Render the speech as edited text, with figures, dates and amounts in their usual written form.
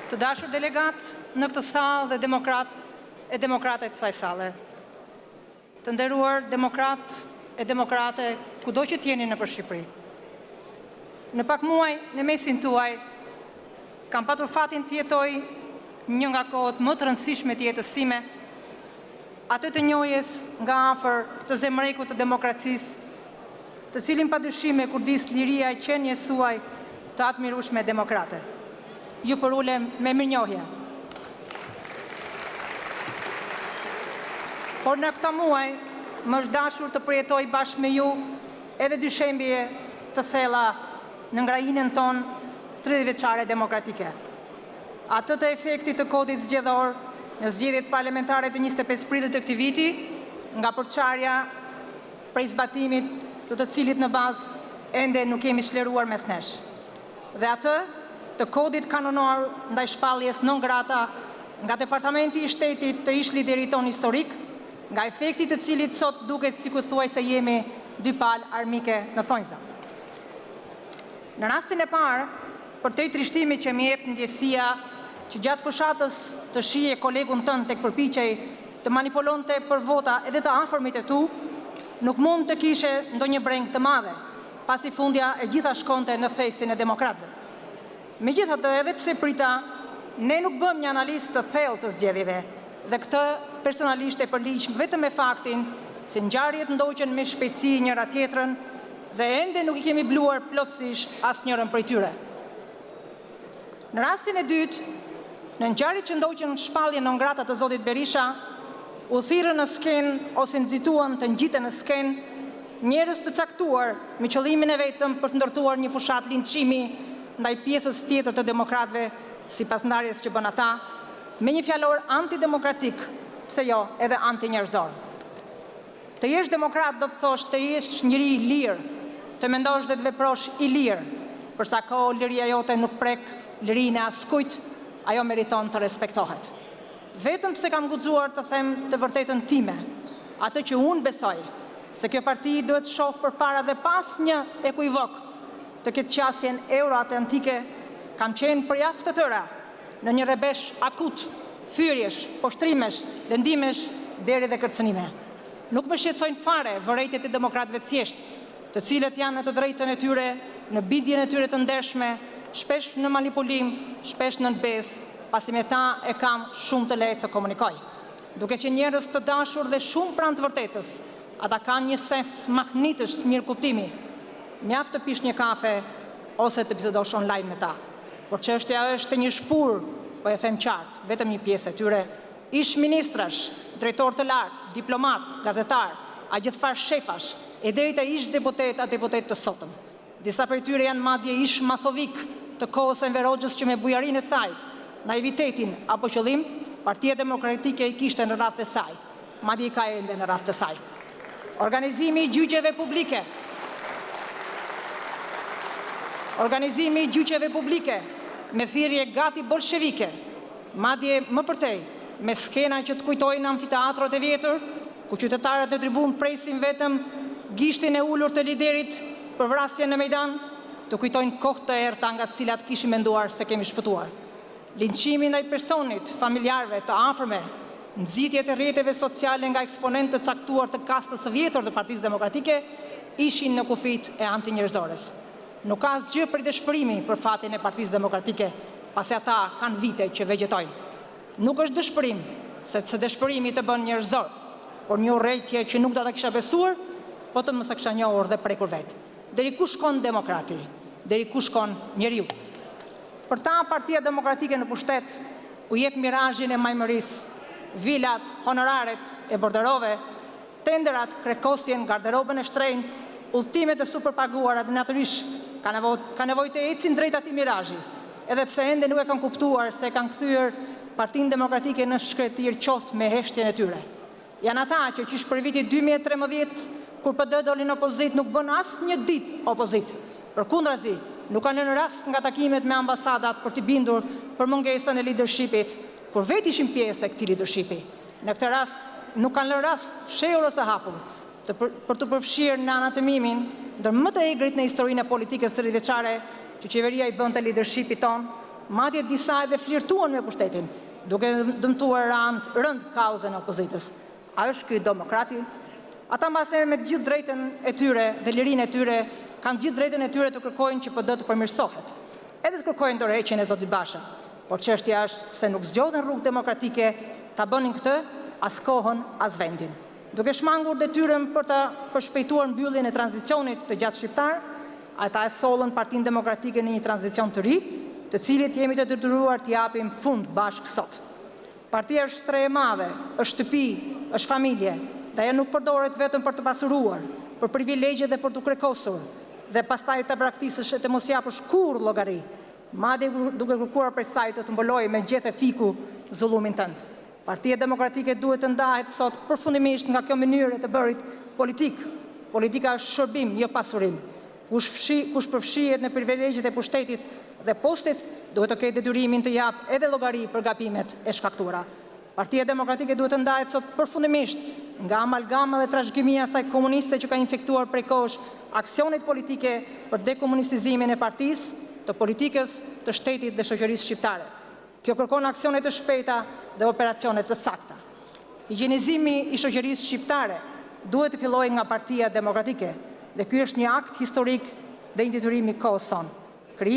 Të dashur delegat në këtë sallë dhe demokrate të kësaj salle. Të nderuar demokrat e demokrate kudo që t'jeni nëpër Shqipëri. Në pak muaj në mesin tuaj kam patur fatin të jetoj një nga kohët më të rëndësishme të jetës sime, atë të njohjes nga afër të zemrekut të demokracisë, të cilin padyshim e kurdis liria e qenies suaj të admirueshme demokrate. Ju përulem me mirënjohje. Por në këta muaj më është dashur të përjetoj bashkë me ju edhe dyshembje të thella në ngrajinën tonë 30 vjeçare demokratike. Atë të efektit të kodit zgjedhor në zgjedhjet parlamentare të 25 prillit të këtij viti, nga përçarja prej zbatimit të cilit në bazë ende nuk kemi shleruar mes nesh. Dhe atë të kodit kanonor ndaj shpalljes non grata nga Departamenti i Shtetit të ish liderit ton historik, nga efekti të cilit sot duket sikur thuaj se jemi dy palë armike në thonjza. Në rastin e parë, për te trishtimi që më jep ndjesia që gjatë fushatës të shije kolegun tënd tek përpiqej të manipulonte për vota edhe të afërmit e tu, nuk mund të kishe ndonjë breng të madhe, pasi fundja e gjitha shkonte në thesin e demokratëve. Megjithatë, edhe pse prita, ne nuk bëm një analizë të thellë të zgjedhjeve, dhe këtë personalisht e përliq vetëm me faktin se ngjarjet ndoqen me shpejtësi njëra tjetrën dhe ende nuk i kemi bluar plotësisht asnjërin prej tyre. Në rastin e dytë, në ngjarjet që ndoqën në shpalljen non grata të zotit Berisha, u thirrën në skenë ose nxituan të ngjiten në skenë njerëz të caktuar me qëllimin e vetëm për të ndërtuar një fushat linçimi ndaj pjesës tjetër të demokratëve sipas ndarjes që bën ata, me një fjalor antidemokratik, pse jo edhe antinjerëzor. Të jesh demokrat do të thosh të jesh njëri i lirë, të mendosh dhe të veprosh i lirë, përsa kohë liria jote nuk prek lirinë e askujt, ajo meriton të respektohet. Vetëm pse kam guxuar të them të vërtetën time, atë që unë besoj, se kjo parti duhet shoh përpara dhe pas një ekuivok të këtë qasjen euroatlantike, kam qenë përjaftë të tëra në një rebesh akut, fyrjesh, poshtrimesh, lëndimesh, deri dhe kërcënime. Nuk më shqetësojnë fare vërejtjet e demokratëve thjesht, të cilët janë në të drejtën e tyre, në bindjen e tyre të ndershme, shpesh në manipulim, shpesh në bezë, pasi me ta e kam shumë të lehtë të komunikoj. Duke që njerëz të dashur dhe shumë pranë të vërtetës, ata kanë një sens mahnitësh mirë kuptimi. Mjaft të pish një kafe ose të bisedosh online me ta. Por çështja është një shpur, po e them qartë, vetëm një pjesë e tyre, ish ministrash, drejtor të lartë, diplomat, gazetar, a gjithfar shefash, e deri te ish deputet të sotëm. Disa prej tyre janë madje ish masovik të kohës Enver Hoxhës që me bujarinë e saj, naivitetin apo qëllim, Partia Demokratike i kishte në radhë të saj, madje i ka ende në radhë të saj. Organizimi i gjyqeve publike, me thirrje gati bolshevike, madje më përtej, me skena që të kujtojnë amfiteatrot e vjetër, ku qytetarët në tribun presin vetëm gishtin e ulur të liderit për vrasjen në Mejdan, të kujtojnë kohë të errta nga të cilat kishim menduar se kemi shpëtuar. Linçimi ndaj personit, familjarëve, të afërme, nxitjet e rrjeteve sociale nga eksponentë të caktuar të kastës së vjetër të Partisë Demokratike ishin në kufit e antinjerëzores. Nuk ka asgjë për dëshpërimi për fatin e Partisë Demokratike, pasi ata kanë vite që vegjetojnë. Nuk është dëshpërim, se dëshpërimi të bën njerëzor, por një urrejtje që nuk do ta kisha besuar, po të mos e kisha njohur dhe prekur vetë. Deri ku shkon demokrati? Deri ku shkon njeriu? Për ta, Partia Demokratike në pushtet u jep mirazhin e majmërisë, vilat, honoraret e borderove, tenderat, krekosjen, garderobën e shtrenjtë, udhëtimet e superpaguara dhe natyrisht ka nevojë të ecin drejt atij mirazhi, edhe pse ende nuk e kanë kuptuar se kanë kthyer Partinë Demokratike në shkretir qoftë me heshtjen e tyre. Janë ata që qysh për vitin 2013, kur PD doli në opozit, nuk bën asnjë ditë opozit. Përkundrazi, nuk kanë lënë rast nga takimet me ambasadat për t'i bindur për mungesën e leadershipit, kur vetë ishin pjesë e këtij leadershipi. Në këtë rast, nuk kanë lënë rast fshehur ose hapur për të përfshirë në anatemimin ndër më të egrit në historinë e politikës 30 vjeçare që qeveria i bënte leadershipit ton, madje disa edhe flirtuan me pushtetin, duke dëmtuar rënd kauzën e opozitës. A është ky demokrati? Ata mbase me gjithë drejtën e tyre dhe lirinë e tyre, kanë gjithë drejtën e tyre të kërkojnë që PD të përmirësohet. Edhe të kërkojnë dorëheqjen e zotit Basha. Por çështja është se nuk zgjodhen rrugë demokratike ta bënin këtë as kohën, as vendin. Duke shmangur detyrën për të përshpejtuar mbylljen e tranzicionit të gjatë shqiptar, ata e sollën Partinë Demokratike në një tranzicion të ri, të cilit jemi të detyruar t'i japim fund bashkë sot. Partia është shtre e madhe, është shtëpi, është familje, dhe ajo nuk përdoret vetëm për të pasuruar, për privilegje dhe për të krekosur, dhe pastaj të braktisësh e të mos japësh kurrë llogari, madje duke kërkuar prej saj të mbolojë me gjethe fiku zullumin tënd. Partia Demokratike duhet të ndahet sot përfundimisht nga kjo mënyrë të bërit politik. Politika është shërbim, jo pasurim. Kush përfshihet në privilegjet e pushtetit dhe postit, duhet të ketë detyrimin të japë edhe llogari për gabimet e shkaktuara. Partia Demokratike duhet të ndahet sot përfundimisht nga amalgama dhe trashëgimia e saj komuniste që ka infektuar prej kohësh aksionet politike për dekomunistizimin e partisë, të politikës, të shtetit dhe shoqërisë shqiptare. Kjo kërkon aksione të shpejta dhe operacione të sakta. Higjienizimi i shoqërisë shqiptare duhet të fillojë nga Partia Demokratike, dhe ky është një akt historik dhe një detyrim i kohës sonë.